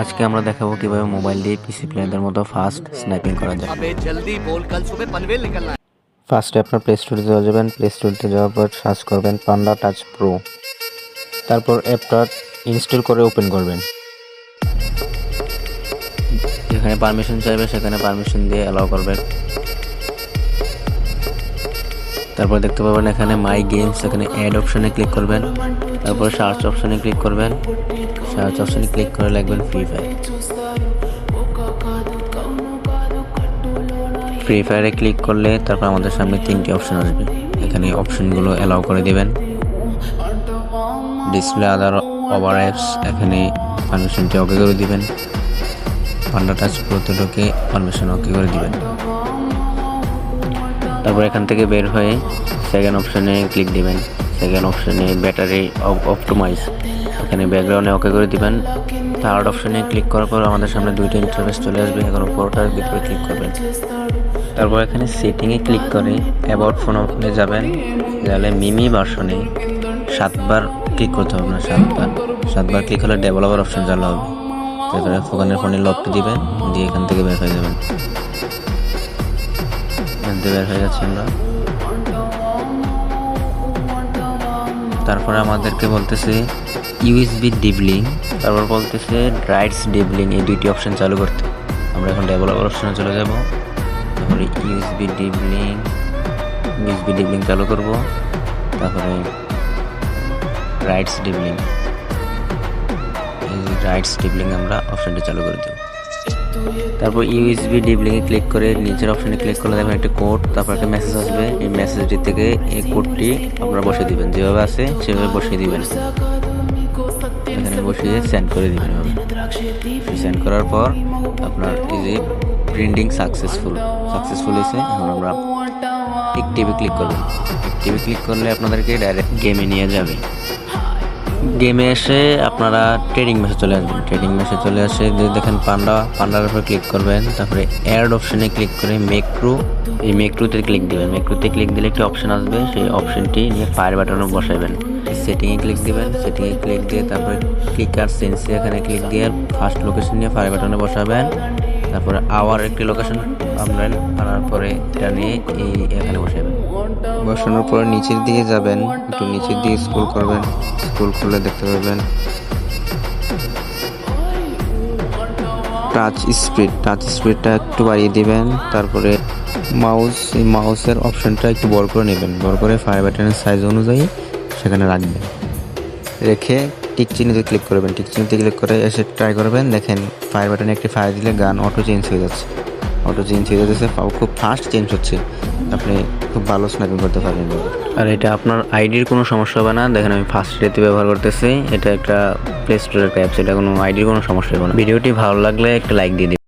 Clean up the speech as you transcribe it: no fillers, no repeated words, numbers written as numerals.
আজকে আমরা দেখাবো কিভাবে মোবাইল দিয়ে পিসি প্লেয়ারদের মতো ফাস্ট স্নাইপিং করা যায়। ফার্স্টে আপনার প্লে স্টোরে যাবেন, প্লে স্টোরে যাওয়ার পর সার্চ করবেন পান্ডা টাচ প্রো, তারপর অ্যাপটা ইনস্টল করে ওপেন করবেন। যেখানে পারমিশন চাইবে সেখানে পারমিশন দিয়ে অ্যালাউ করবেন। তারপর দেখতে পাবেন এখানে মাই গেমস, এখানে অ্যাড অপশনে ক্লিক করবেন, তারপর সার্চ অপশনে ক্লিক করবেন। সার্চ অপশনে ক্লিক করে লিখবেন ফ্রি ফায়ার। ফ্রি ফায়ারে ক্লিক করলে তারপর আমাদের সামনে তিনটি অপশন আসবে। এখানে অপশনগুলো অ্যালাউ করে দিবেন। ডিসপ্লে আদার ওভার অ্যাপস, এখানে পারমিশনটি ওকে করে দিবেন। পান্ডা টাচ প্রোতে ঢুকে পারমিশন ওকে করে দিবেন। তারপর এখান থেকে বের হয়ে সেকেন্ড অপশনে ক্লিক দিবেন। সেকেন্ড অপশনে ব্যাটারি অপটিমাইজ, এখানে ব্যাকগ্রাউন্ডে ওকে করে দিবেন। থার্ড অপশনে ক্লিক করার পর আমাদের সামনে দুইটা ইন্টারফেস চলে আসবে। এখন পুরোটার ভিতরে ক্লিক করবেন। তারপর এখানে সেটিংয়ে ক্লিক করে অ্যাবাউট ফোনে যাবেন। গেলে মিমি ভার্সনে 7বার ক্লিক করতে হবে না, 7বার ক্লিক হলে ডেভেলপার অপশন চালু হবে। তারপরে ফোনের ফোনে লকটি দিবেন, দিয়ে এখান থেকে বের হয়ে যাবেন। এখান থেকে বের হয়ে যাচ্ছি আমরা। তারপরে আমাদেরকে বলতেছে ইউএসবি ডিবলিং, তারপর বলতেছে রাইটস ডিবলিং, এই দুইটি অপশন চালু করতে। আমরা এখন ডেভেলপার অপশনে চলে যাব। তারপরে ইউএসবি ডিবলিং চালু করব। তারপরে রাইটস ডিবলিং, এই রাইটস ডিবলিং আমরা অপশনটি চালু করে দেব। তারপর ইউএসবি ডিবলিংয়ে ক্লিক করে নিচের অপশনে ক্লিক করলে দেখবেন একটা কোড, তারপর একটা মেসেজ আসবে। এই মেসেজটি থেকে এই কোডটি আপনারা বসিয়ে দিবেন, যেভাবে আছে সেভাবে বসিয়ে দিবেন। এখানে বসিয়ে সেন্ড করে দিবেন। সেন্ড করার পর আপনার এই যে প্রিন্টিং সাকসেসফুল হয়েছে। এখন আমরা অ্যাক্টিভে ক্লিক করব। অ্যাক্টিভে ক্লিক করলে আপনাদেরকে ডাইরেক্ট গেমে নিয়ে যাবে। গেমে এসে আপনারা ট্রেডিং ম্যাচে চলে আসবেন। ট্রেডিং ম্যাচে চলে আসে যে দেখেন পান্ডার উপর ক্লিক করবেন। তারপরে অ্যাড অপশনে ক্লিক করে মেক্রু, এই মেক্রুতে ক্লিক দিবেন। মেক্রুতে ক্লিক দিলে একটি অপশন আসবে, সেই অপশনটি নিয়ে ফায়ার বাটনে বসাবেন। সেটিংয়ে ক্লিক দিবেন। সেটিংয়ে ক্লিক দিয়ে তারপরে ক্লিকার সেন্সে এখানে ক্লিক দিয়ে ফার্স্ট লোকেশন নিয়ে ফায়ার বাটনে বসাবেন। তারপরে আওয়ার একটি লোকেশন আনবেন, আনার পরে এটা নিয়ে এই এখানে বসাবেন। বসানোর পরে নিচের দিকে যাবেন, একটু নিচের দিকে স্ক্রল করবেন। স্ক্রল করলে দেখতে পাবেন টাচ স্পিডটা একটু বাড়িয়ে দিবেন। তারপরে মাউসের অপশনটা একটু বড় করে নেবেন, বড় করে ফায়ার বাটনের সাইজ অনুযায়ী সেখানে রাখবেন। রেখে টিক চিহ্নতে ক্লিক করবেন। টিক চিহ্নতে ক্লিক করে এসে ট্রাই করবেন। দেখেন ফায়ার বাটনে একটি ফায়ার দিলে গান অটো চেঞ্জ হয়ে যাচ্ছে। খুব ফাস্ট চেঞ্জ হচ্ছে। আপনি খুব ভালো স্নাইপিং করতে পারবেন। আর এটা আপনার আইডির কোনো সমস্যা হবে না। দেখেন আমি ফার্স্ট ডেতে ব্যবহার করতেছি। এটা একটা প্লে স্টোরের অ্যাপস, এটা কোনো আইডির কোনো সমস্যা হবে না। ভিডিওটি ভালো লাগলে একটা লাইক দিয়ে দিন।